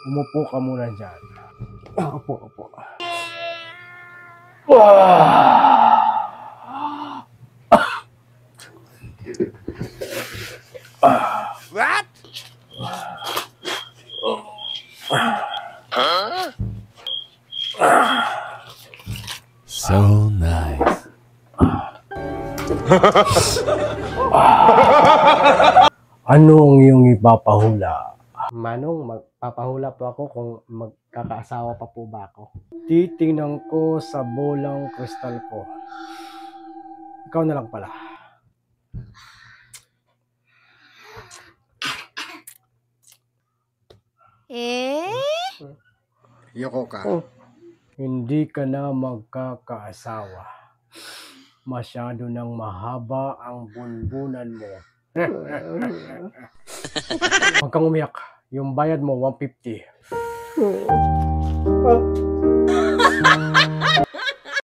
Umupo ka muna dyan. Opo. What? Huh? So nice. Ano ang iyong ipapahula? Manong, magpapahula po ako kung magkakaasawa pa po ba ako. Titingnan ko sa bolang kristal ko. Ikaw na lang pala. Yoko ka. Hindi ka na magkakaasawa. Masyado nang mahaba ang bunbunan mo. Huwag kang umiyak. Yung bayad mo, 150.